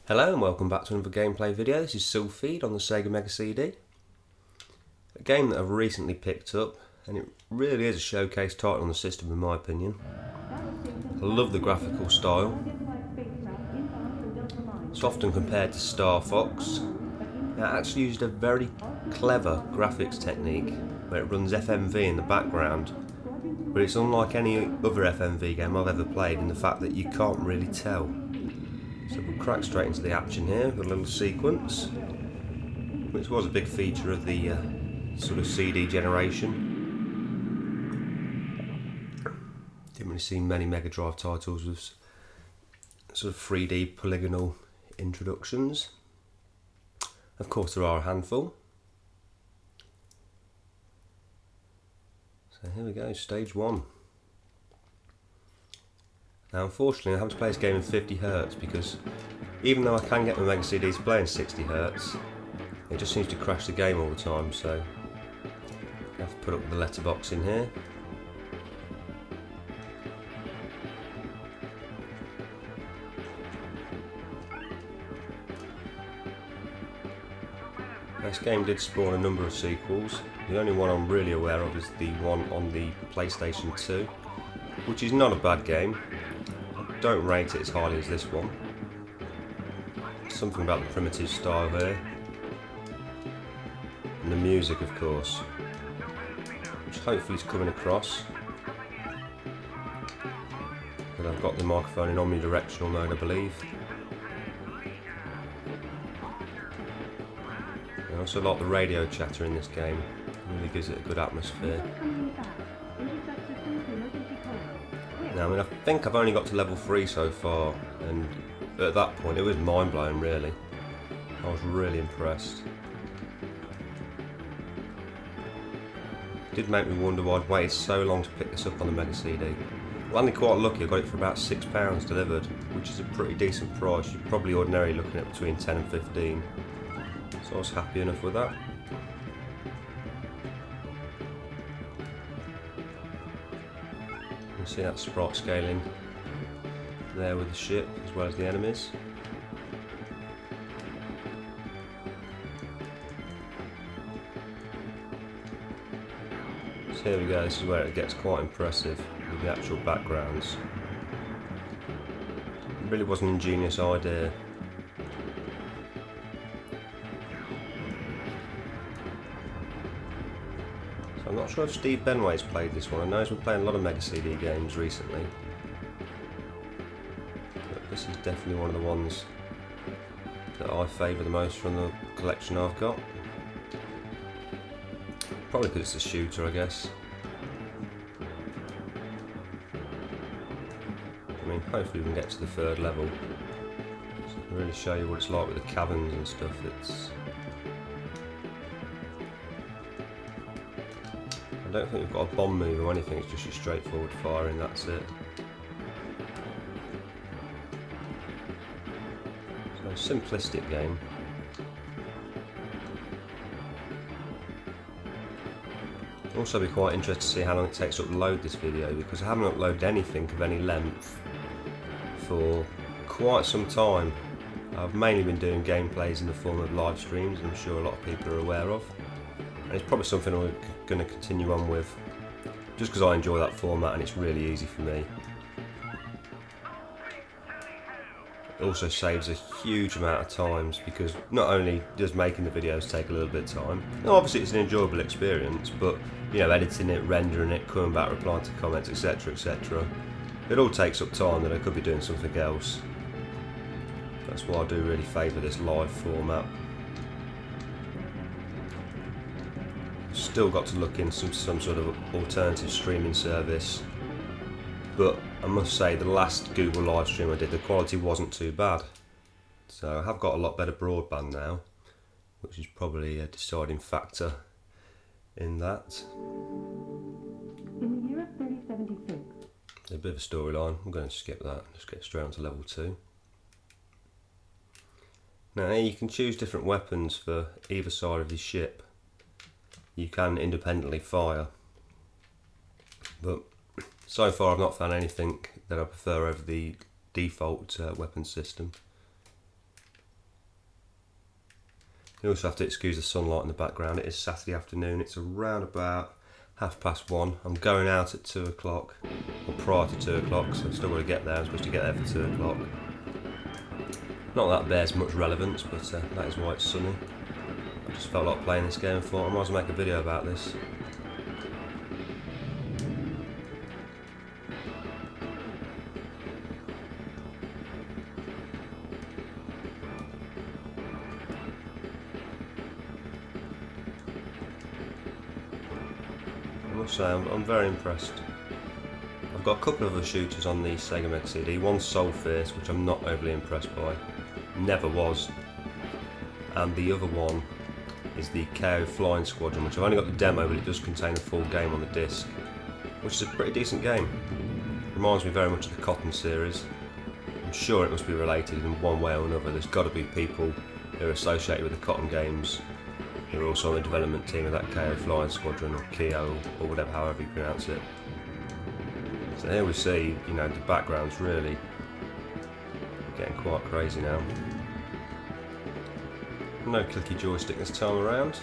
Hello and welcome back to another gameplay video. This is Silpheed on the Sega Mega CD. A game that I've recently picked up, and it really is a showcase title on the system in my opinion. I love the graphical style. It's often compared to Star Fox. It actually used a very clever graphics technique where it runs FMV in the background, but it's unlike any other FMV game I've ever played in the fact that you can't really tell. So we'll crack straight into the action here with a little sequence, which was a big feature of the sort of CD generation. Didn't really see many Mega Drive titles with sort of 3D polygonal introductions. Of course there are a handful. So here we go, stage 1. Now unfortunately I have to play this game in 50Hz because even though I can get my Mega CD to play in 60Hz, it just seems to crash the game all the time, so I have to put up the letterbox in here. This game did spawn a number of sequels. The only one I'm really aware of is the one on the PlayStation 2, which is not a bad game. I don't rate it as highly as this one. Something about the primitive style here. And the music, of course, which hopefully is coming across. But I've got the microphone in omnidirectional mode, I believe. I also like the radio chatter in this game. It really gives it a good atmosphere. Now, I think I've only got to level 3 so far, and at that point it was mind-blowing really. I was really impressed. It did make me wonder why I'd waited so long to pick this up on the Mega CD. Landed quite lucky, I got it for about £6 delivered, which is a pretty decent price. You're probably ordinarily looking at between 10 and 15. So I was happy enough with that. You can see that sprite scaling there with the ship as well as the enemies. So here we go, this is where it gets quite impressive with the actual backgrounds. It really was an ingenious idea. I'm not sure if Steve Benway's played this one. I know he's been playing a lot of Mega CD games recently. But this is definitely one of the ones that I favour the most from the collection I've got. Probably because it's a shooter, I guess. I mean, hopefully we can get to the 3rd level. So I can really show you what it's like with the caverns and stuff. I don't think we've got a bomb move or anything, it's just your straightforward firing, that's it. So, simplistic game. Also be quite interested to see how long it takes to upload this video, because I haven't uploaded anything of any length for quite some time. I've mainly been doing gameplays in the form of live streams, and I'm sure a lot of people are aware of. And it's probably something I'm going to continue on with, just because I enjoy that format and it's really easy for me. It also saves a huge amount of times, because not only does making the videos take a little bit of time, and obviously it's an enjoyable experience, but you know, editing it, rendering it, coming back, replying to comments, etc, etc, it all takes up time that I could be doing something else. That's why I do really favour this live format. Still got to look into some sort of alternative streaming service, but I must say the last Google live stream I did, the quality wasn't too bad. So I have got a lot better broadband now, which is probably a deciding factor in that. In the year of 3076. A bit of a storyline, I'm going to skip that, just get straight on to level 2. Now here you can choose different weapons for either side of your ship. You can independently fire, but so far I've not found anything that I prefer over the default weapon system. You also have to excuse the sunlight in the background. It is Saturday afternoon. It's around about 1:30. I'm going out at 2 o'clock, or prior to 2 o'clock, so I've still got to get there. I'm supposed to get there for 2 o'clock. Not that bears much relevance, but that is why it's sunny. I just felt like playing this game and thought I might as well make a video about this. I must say, I'm very impressed. I've got a couple of other shooters on the Sega Mega CD. One's Silpheed, which I'm not overly impressed by. Never was. And the other one is the KO Flying Squadron, which I've only got the demo, but it does contain a full game on the disc, which is a pretty decent game. Reminds me very much of the Cotton series. I'm sure it must be related in one way or another. There's got to be people who are associated with the Cotton games who are also on the development team of that KO Flying Squadron, or KO, or whatever, however you pronounce it. So here we see, you know, the background's really getting quite crazy now. No clicky joystick this time around.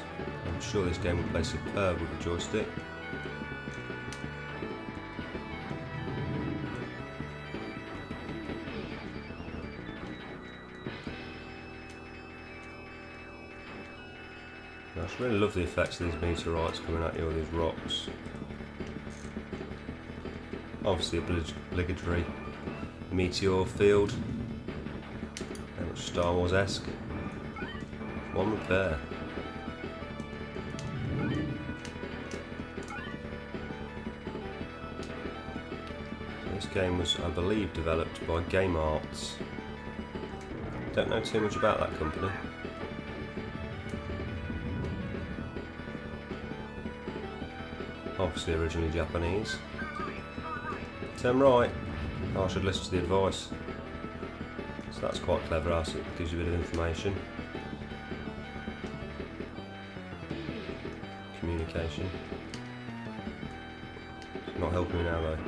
I'm sure this game will play superb with the joystick. I just really love the effects of these meteorites coming at you, all these rocks. Obviously obligatory meteor field. Very much Star Wars-esque. One repair. This game was, I believe, developed by Game Arts. Don't know too much about that company. Obviously originally Japanese. Turn right. Oh, I should listen to the advice. So that's quite clever, as it gives you a bit of information. Communication. It's not helping me now though.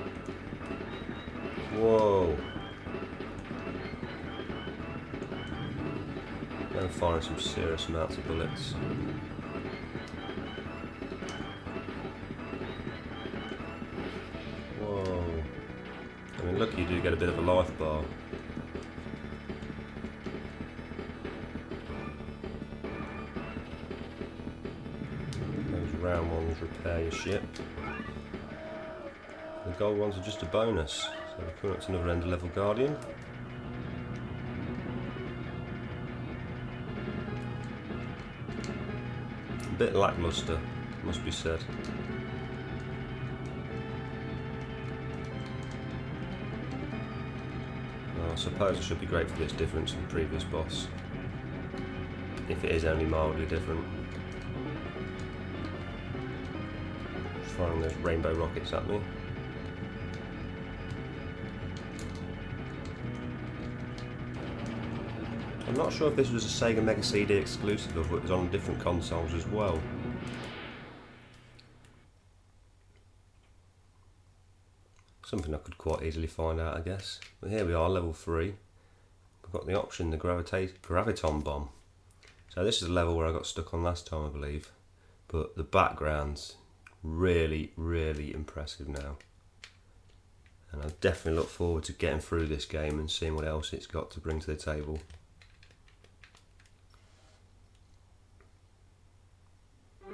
Whoa! I'm firing some serious amounts of bullets. Whoa! I mean, lucky you do get a bit of a life bar. Round ones repair your ship. The gold ones are just a bonus. So we're coming up to another end of level Guardian. A bit lackluster, must be said. Well, I suppose it should be great for this difference from the previous boss, if it is only mildly different. Firing those rainbow rockets at me. I'm not sure if this was a Sega Mega CD exclusive or if it was on different consoles as well. Something I could quite easily find out, I guess. But here we are, level 3. We've got the option, the Graviton Bomb. So this is a level where I got stuck on last time, I believe. But the background's really, really impressive now. And I definitely look forward to getting through this game and seeing what else it's got to bring to the table.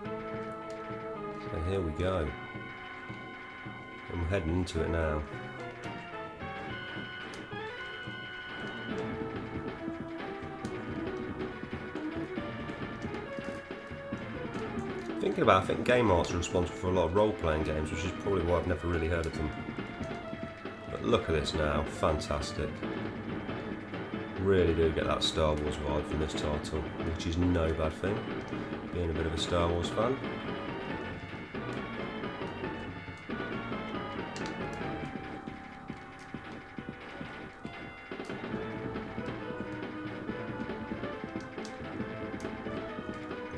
So here we go. I'm heading into it now. Thinking about it, I think Game Arts are responsible for a lot of role-playing games, which is probably why I've never really heard of them. But look at this now, fantastic. Really do get that Star Wars vibe from this title, which is no bad thing, being a bit of a Star Wars fan.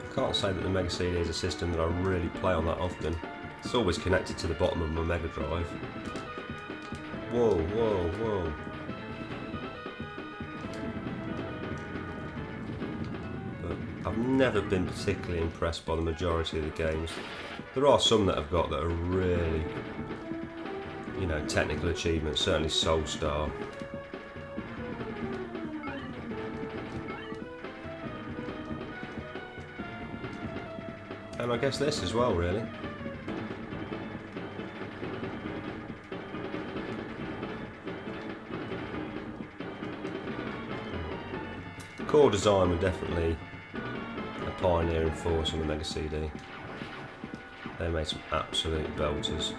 I can't say that the Mega CD is a system that I really play on that often. It's always connected to the bottom of my Mega Drive. Whoa, whoa, whoa. But I've never been particularly impressed by the majority of the games. There are some that I've got that are really, you know, technical achievements, certainly Soulstar. And I guess this as well, really. Core design were definitely a pioneering force on the Mega CD. They made some absolute belters.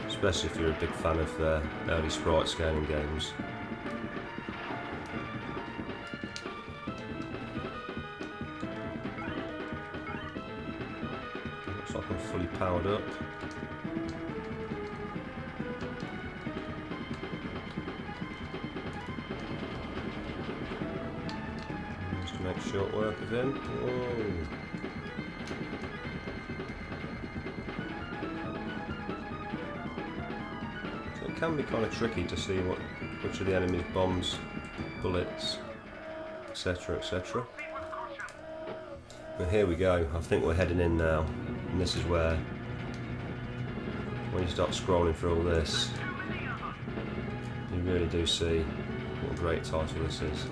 Especially if you're a big fan of early sprite scaling games. Looks like I'm fully powered up. Just to make short work of him. Whoa. It can be kind of tricky to see which of the enemy's bombs, bullets, etc, etc. But here we go, I think we're heading in now, and this is where, when you start scrolling through all this, you really do see what a great title this is.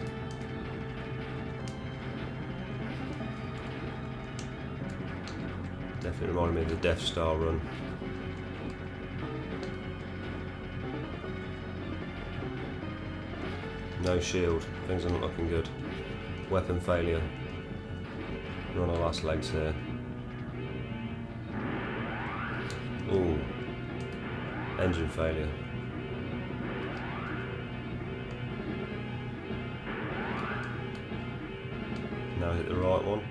Definitely reminded me of the Death Star run. No shield, things are not looking good. Weapon failure. We're on our last legs here. Ooh. Engine failure. Now hit the right one.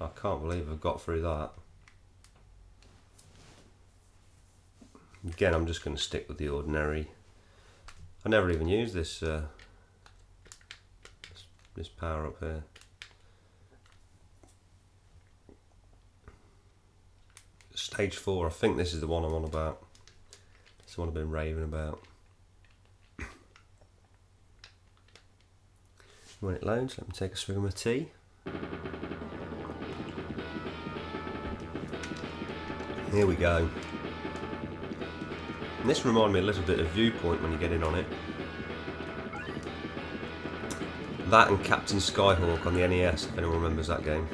I can't believe I've got through that. Again, I'm just going to stick with the ordinary. I never even used this this power up here. Stage 4, I think this is the one I'm on about. It's the one I've been raving about. When it loads, let me take a swig of my tea. Here we go. And this reminded me a little bit of Viewpoint when you get in on it. That and Captain Skyhawk on the NES, if anyone remembers that game.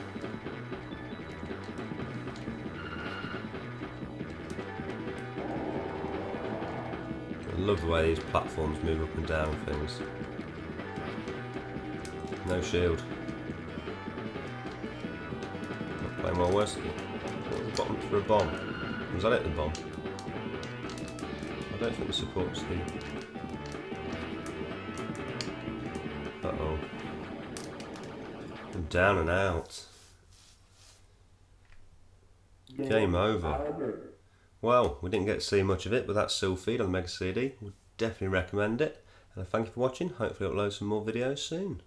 I love the way these platforms move up and down things. No shield. Not playing well, where's the bottom for a bomb? Was that it, the bomb? I don't think the supports the... Uh-oh. I'm down and out. Game over. Well, we didn't get to see much of it, but that's Silpheed on the Mega CD. Would definitely recommend it. And thank you for watching. Hopefully I'll upload some more videos soon.